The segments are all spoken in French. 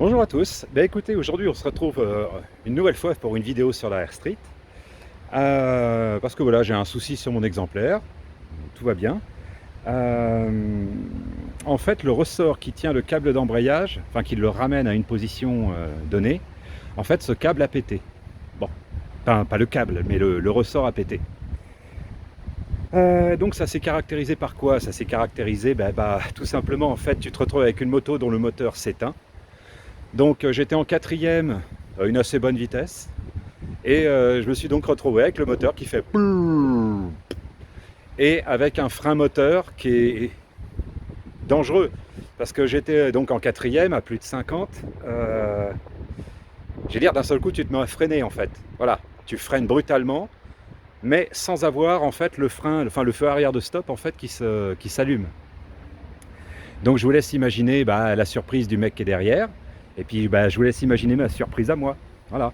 Bonjour à tous. Écoutez, aujourd'hui on se retrouve une nouvelle fois pour une vidéo sur la Air Street. Parce que voilà, j'ai un souci sur mon exemplaire. Tout va bien. Euh, En fait, le ressort qui tient le câble d'embrayage, enfin qui le ramène à une position donnée, en fait ce câble a pété. Bon, pas le câble, mais le ressort a pété. Donc ça s'est caractérisé par quoi? Ça s'est caractérisé tout simplement, en fait, tu te retrouves avec une moto dont le moteur s'éteint. Donc j'étais en quatrième à une assez bonne vitesse et je me suis donc retrouvé avec le moteur qui fait POUM et avec un frein moteur qui est dangereux parce que j'étais donc en quatrième à plus de 50. J'ai dire, d'un seul coup tu te mets à freiner en fait. Voilà, tu freines brutalement mais sans avoir en fait le frein, enfin le feu arrière de stop en fait qui s'allume. Donc je vous laisse imaginer la surprise du mec qui est derrière. Et puis je vous laisse imaginer ma surprise à moi. Voilà.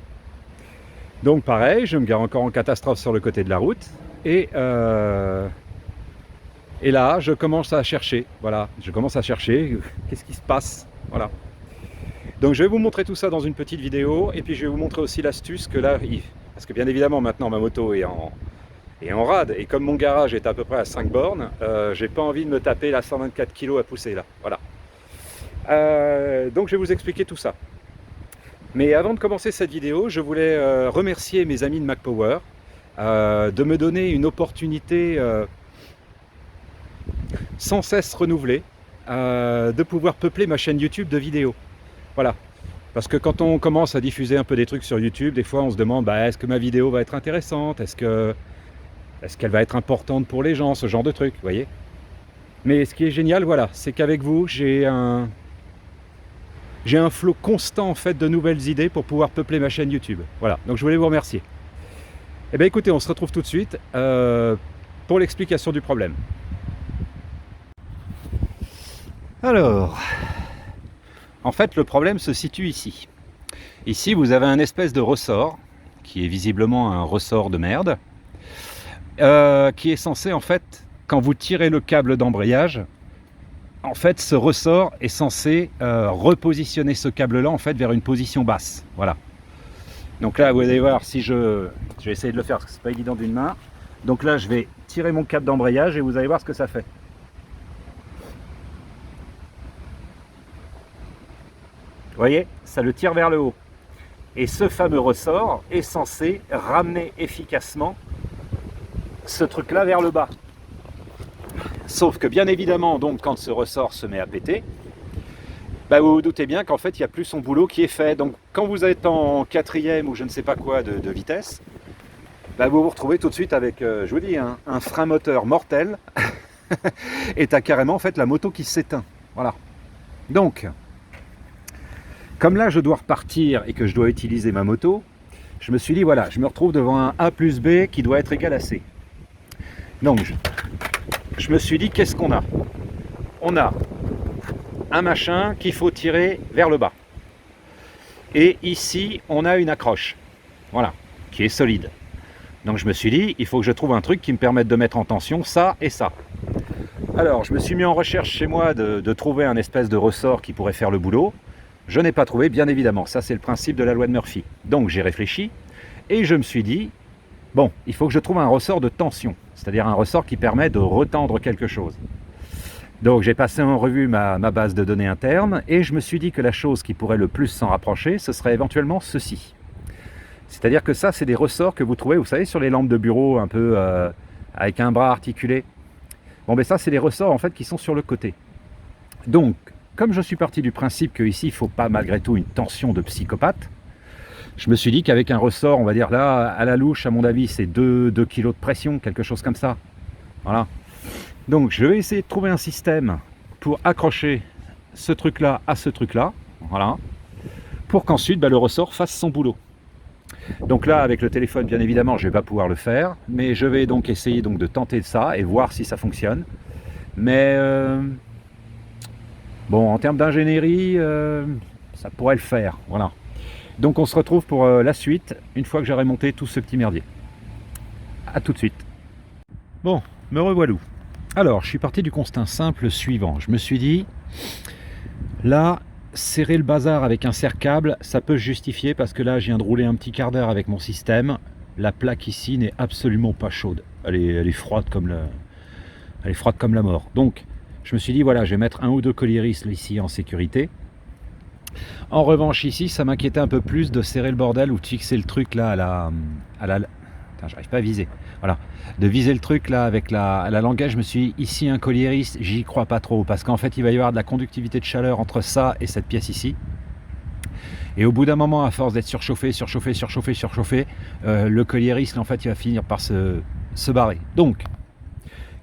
Donc pareil, je me gare encore en catastrophe sur le côté de la route. Et là, je commence à chercher. Voilà, je commence à chercher. Qu'est-ce qui se passe? Voilà. Donc je vais vous montrer tout ça dans une petite vidéo. Et puis je vais vous montrer aussi l'astuce que là, parce que bien évidemment maintenant ma moto est en rade. Et comme mon garage est à peu près à 5 bornes, j'ai pas envie de me taper la 124 kg à pousser là. Voilà. Donc je vais vous expliquer tout ça. Mais avant de commencer cette vidéo, je voulais remercier mes amis de MacPower de me donner une opportunité sans cesse renouvelée de pouvoir peupler ma chaîne YouTube de vidéos. Voilà. Parce que quand on commence à diffuser un peu des trucs sur YouTube, des fois on se demande est-ce que ma vidéo va être intéressante? Est-ce qu'elle va être importante pour les gens? Ce genre de trucs, vous voyez. Mais ce qui est génial, voilà, c'est qu'avec vous, j'ai un flot constant en fait de nouvelles idées pour pouvoir peupler ma chaîne YouTube. Voilà, donc je voulais vous remercier. Eh bien écoutez, on se retrouve tout de suite pour l'explication du problème. Alors, en fait le problème se situe ici. Ici vous avez un espèce de ressort, qui est visiblement un ressort de merde, qui est censé en fait, quand vous tirez le câble d'embrayage, en fait, ce ressort est censé repositionner ce câble-là en fait vers une position basse. Voilà. Donc là, vous allez voir, si je vais essayer de le faire parce que c'est pas évident d'une main. Donc là, je vais tirer mon câble d'embrayage et vous allez voir ce que ça fait. Vous voyez, ça le tire vers le haut. Et ce fameux ressort est censé ramener efficacement ce truc-là vers le bas. Sauf que bien évidemment, donc, quand ce ressort se met à péter, vous vous doutez bien qu'en fait, il n'y a plus son boulot qui est fait. Donc quand vous êtes en quatrième ou je ne sais pas quoi de vitesse, vous vous retrouvez tout de suite avec, je vous dis, un frein moteur mortel et tu as carrément en fait la moto qui s'éteint. Voilà. Donc, comme là je dois repartir et que je dois utiliser ma moto, je me suis dit voilà, je me retrouve devant un A plus B qui doit être égal à C. Donc je me suis dit qu'est-ce qu'on a? On a un machin qu'il faut tirer vers le bas. Et ici, on a une accroche, voilà, qui est solide. Donc je me suis dit, il faut que je trouve un truc qui me permette de mettre en tension ça et ça. Alors, je me suis mis en recherche chez moi de trouver un espèce de ressort qui pourrait faire le boulot. Je n'ai pas trouvé, bien évidemment. Ça, c'est le principe de la loi de Murphy. Donc j'ai réfléchi et je me suis dit, bon, il faut que je trouve un ressort de tension, c'est-à-dire un ressort qui permet de retendre quelque chose. Donc j'ai passé en revue ma base de données interne et je me suis dit que la chose qui pourrait le plus s'en rapprocher, ce serait éventuellement ceci. C'est-à-dire que ça, c'est des ressorts que vous trouvez, vous savez, sur les lampes de bureau, un peu avec un bras articulé. Bon, ça, c'est des ressorts en fait qui sont sur le côté. Donc, comme je suis parti du principe qu'ici, il ne faut pas malgré tout une tension de psychopathe, je me suis dit qu'avec un ressort, on va dire là, à la louche, à mon avis, c'est 2 kg de pression, quelque chose comme ça. Voilà. Donc je vais essayer de trouver un système pour accrocher ce truc-là à ce truc-là, voilà, pour qu'ensuite le ressort fasse son boulot. Donc là, avec le téléphone, bien évidemment, je ne vais pas pouvoir le faire, mais je vais donc essayer de tenter ça et voir si ça fonctionne. Mais bon, en termes d'ingénierie, ça pourrait le faire, voilà. Donc on se retrouve pour la suite, une fois que j'aurai monté tout ce petit merdier. A tout de suite. Bon, me revoilà. Alors, je suis parti du constat simple suivant. Je me suis dit, là, serrer le bazar avec un serre-câble, ça peut se justifier parce que là, je viens de rouler un petit quart d'heure avec mon système. La plaque ici n'est absolument pas chaude. Elle est froide comme la mort. Donc, je me suis dit, voilà, je vais mettre un ou deux colliéristes ici en sécurité. En revanche, ici, ça m'inquiétait un peu plus de serrer le bordel ou de fixer le truc là à la putain, j'arrive pas à viser. Voilà, de viser le truc là avec la langaise. Je me suis dit, ici, un colliériste, j'y crois pas trop parce qu'en fait, il va y avoir de la conductivité de chaleur entre ça et cette pièce ici. Et au bout d'un moment, à force d'être surchauffé, le colliériste, en fait, il va finir par se barrer. Donc,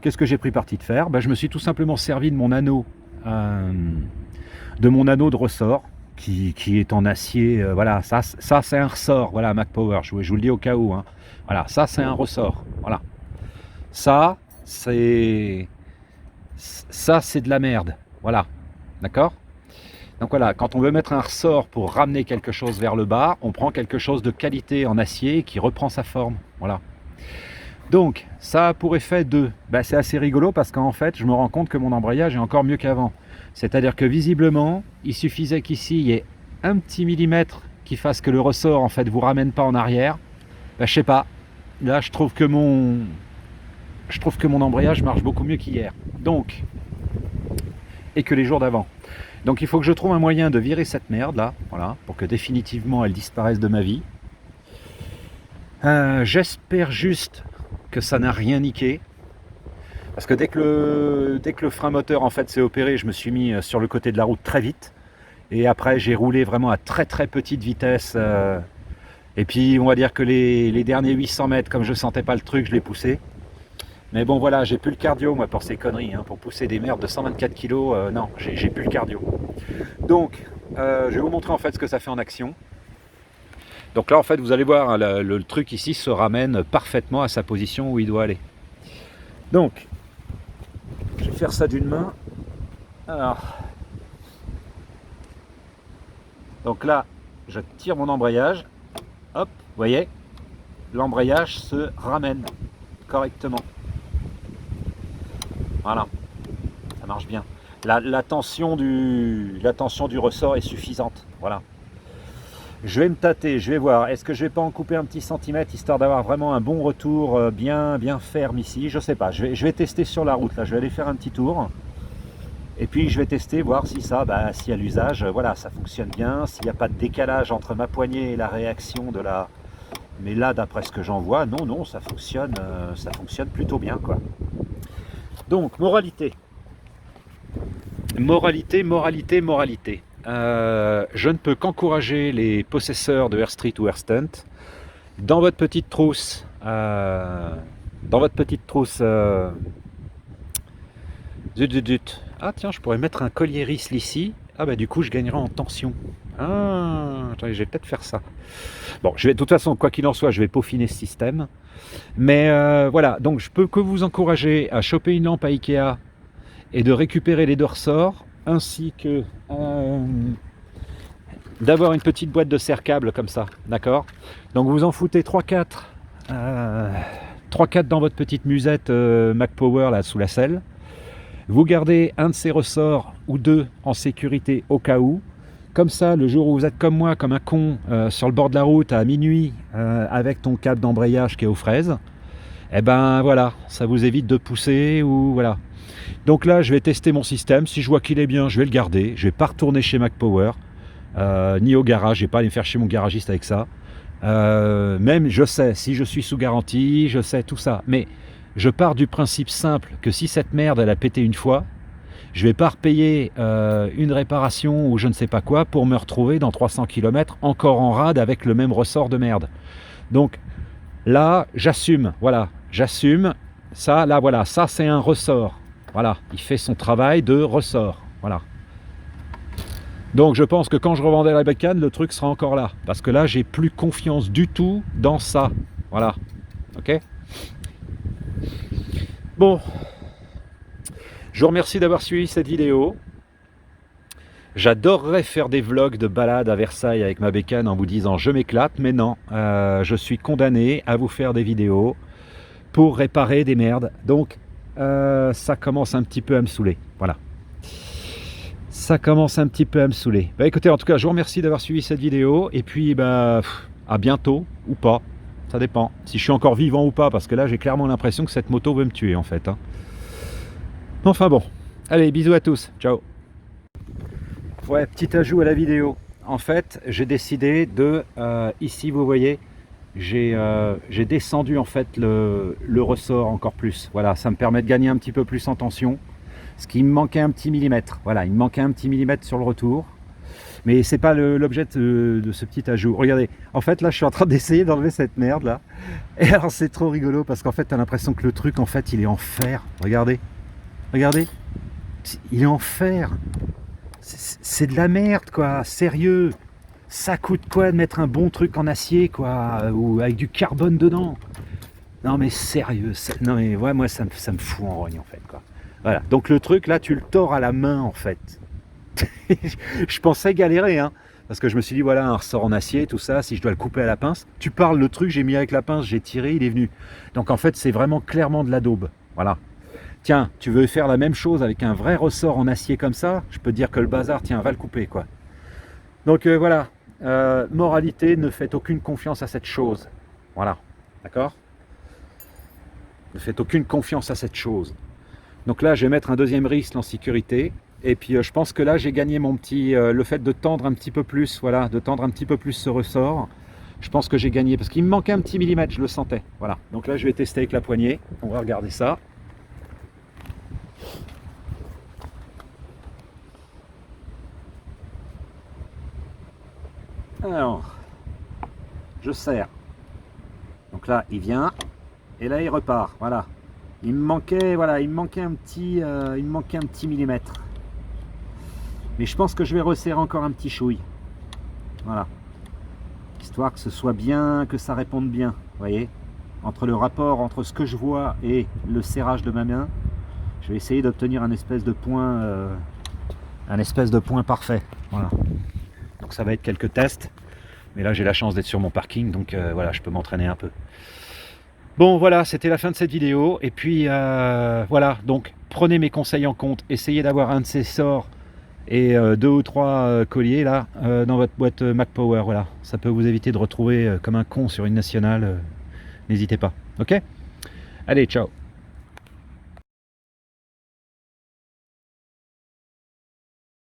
qu'est-ce que j'ai pris parti de faire? Je me suis tout simplement servi de mon anneau de ressort qui est en acier. Voilà, ça c'est un ressort. Voilà, Mac Power, je vous le dis au cas où. Hein. Voilà, ça c'est un ressort. Voilà, ça c'est de la merde. Voilà, d'accord? Donc voilà, quand on veut mettre un ressort pour ramener quelque chose vers le bas, on prend quelque chose de qualité en acier qui reprend sa forme. Voilà. Donc, ça a pour effet de... c'est assez rigolo parce qu'en fait, je me rends compte que mon embrayage est encore mieux qu'avant. C'est-à-dire que visiblement, il suffisait qu'ici, il y ait un petit millimètre qui fasse que le ressort, en fait, vous ramène pas en arrière. Je sais pas. Là, je trouve que mon embrayage marche beaucoup mieux qu'hier. Donc, et que les jours d'avant. Donc, il faut que je trouve un moyen de virer cette merde, là, voilà, pour que définitivement, elle disparaisse de ma vie. J'espère juste que ça n'a rien niqué. Parce que dès que le frein moteur en fait s'est opéré, je me suis mis sur le côté de la route très vite. Et après j'ai roulé vraiment à très très petite vitesse. Et puis on va dire que les derniers 800 mètres, comme je sentais pas le truc, je l'ai poussé. Mais bon voilà, j'ai plus le cardio moi pour ces conneries. Hein, pour pousser des merdes de 124 kg, non, j'ai plus le cardio. Donc je vais vous montrer en fait ce que ça fait en action. Donc là en fait vous allez voir, hein, le truc ici se ramène parfaitement à sa position où il doit aller. Donc je vais faire ça d'une main. Alors, donc là je tire mon embrayage. Hop, vous voyez, l'embrayage se ramène correctement. Voilà, ça marche bien. La tension du ressort est suffisante. Voilà. Je vais me tâter, je vais voir, est-ce que je vais pas en couper un petit centimètre histoire d'avoir vraiment un bon retour bien ferme ici, je sais pas, je vais tester sur la route là, je vais aller faire un petit tour et puis je vais tester, voir si ça, si à l'usage, voilà, ça fonctionne bien, s'il n'y a pas de décalage entre ma poignée et la réaction de la... Mais là, d'après ce que j'en vois, non, ça fonctionne plutôt bien quoi. Donc, moralité. Je ne peux qu'encourager les possesseurs de Airstreet ou Airstunt dans votre petite trousse. Zut. Ah tiens, je pourrais mettre un colliériste ici. Ah du coup je gagnerai en tension. Attendez, je vais peut-être faire ça. Bon, de toute façon, quoi qu'il en soit, je vais peaufiner ce système. Mais voilà, donc je peux que vous encourager à choper une lampe à Ikea et de récupérer les deux ressorts, ainsi que d'avoir une petite boîte de serre-câble comme ça, d'accord? Donc vous en foutez 3-4 dans votre petite musette Mac Power là sous la selle. Vous gardez un de ces ressorts ou deux en sécurité au cas où. Comme ça, le jour où vous êtes comme moi, comme un con, sur le bord de la route à minuit, avec ton câble d'embrayage qui est aux fraises, voilà, ça vous évite de pousser ou voilà. Donc là, je vais tester mon système. Si je vois qu'il est bien, je vais le garder. Je vais pas retourner chez Mac Power, ni au garage. Je vais pas aller me faire chez mon garagiste avec ça. Même, je sais, si je suis sous garantie, je sais tout ça. Mais je pars du principe simple que si cette merde, elle a pété une fois, je vais pas repayer une réparation ou je ne sais pas quoi pour me retrouver dans 300 km encore en rade avec le même ressort de merde. Donc là, j'assume. Voilà, j'assume. Ça, là, voilà, ça c'est un ressort. Voilà, il fait son travail de ressort. Voilà. Donc je pense que quand je revendrai la bécane, le truc sera encore là. Parce que là, j'ai plus confiance du tout dans ça. Voilà. Ok ? Bon. Je vous remercie d'avoir suivi cette vidéo. J'adorerais faire des vlogs de balade à Versailles avec ma bécane en vous disant je m'éclate, mais non, je suis condamné à vous faire des vidéos pour réparer des merdes. Donc ça commence un petit peu à me saouler. Voilà. Ça commence un petit peu à me saouler. Bah écoutez, en tout cas, je vous remercie d'avoir suivi cette vidéo. Et puis, bah, à bientôt ou pas. Ça dépend. Si je suis encore vivant ou pas, parce que là, j'ai clairement l'impression que cette moto veut me tuer, en fait. Hein. Enfin bon. Allez, bisous à tous. Ciao. Ouais, petit ajout à la vidéo. En fait, j'ai décidé de... ici, vous voyez, j'ai descendu, en fait, le ressort encore plus. Voilà, ça me permet de gagner un petit peu plus en tension. Ce qui me manquait un petit millimètre. Voilà, il me manquait un petit millimètre sur le retour. Mais c'est pas l'objet de ce petit ajout. Regardez, en fait là je suis en train d'essayer d'enlever cette merde là. Et alors c'est trop rigolo parce qu'en fait tu as l'impression que le truc en fait il est en fer. Regardez, regardez, il est en fer. C'est de la merde quoi, sérieux. Ça coûte quoi de mettre un bon truc en acier quoi, ou avec du carbone dedans? Non mais sérieux, non mais ouais, moi ça me fout en rogne en fait quoi. Voilà, donc le truc là tu le tords à la main en fait. Je pensais galérer hein, parce que je me suis dit voilà un ressort en acier tout ça, si je dois le couper à la pince, tu parles le truc, j'ai mis avec la pince, j'ai tiré, il est venu. Donc en fait c'est vraiment clairement de la daube, voilà. Tiens, tu veux faire la même chose avec un vrai ressort en acier comme ça, je peux te dire que le bazar, tiens, va le couper quoi. Donc voilà, moralité, ne faites aucune confiance à cette chose, voilà, d'accord? Ne faites aucune confiance à cette chose. Donc là je vais mettre un deuxième risque en sécurité. Et puis je pense que là j'ai gagné mon petit, le fait de tendre un petit peu plus, voilà, de tendre un petit peu plus ce ressort, je pense que j'ai gagné, parce qu'il me manquait un petit millimètre, je le sentais, voilà. Donc là je vais tester avec la poignée, on va regarder ça. Alors, je serre, donc là il vient, et là il repart, voilà. Il me manquait, voilà, il me manquait un petit millimètre. Mais je pense que je vais resserrer encore un petit chouille. Voilà. Histoire que ce soit bien, que ça réponde bien. Vous voyez, entre le rapport entre ce que je vois et le serrage de ma main, je vais essayer d'obtenir un espèce de point parfait. Voilà. Donc ça va être quelques tests. Mais là j'ai la chance d'être sur mon parking, donc voilà, je peux m'entraîner un peu. Bon voilà, c'était la fin de cette vidéo. Et puis voilà, donc prenez mes conseils en compte. Essayez d'avoir un de ces sorts et 2 ou 3 colliers là dans votre boîte Mac Power, voilà, ça peut vous éviter de retrouver comme un con sur une nationale, n'hésitez pas, ok, allez ciao.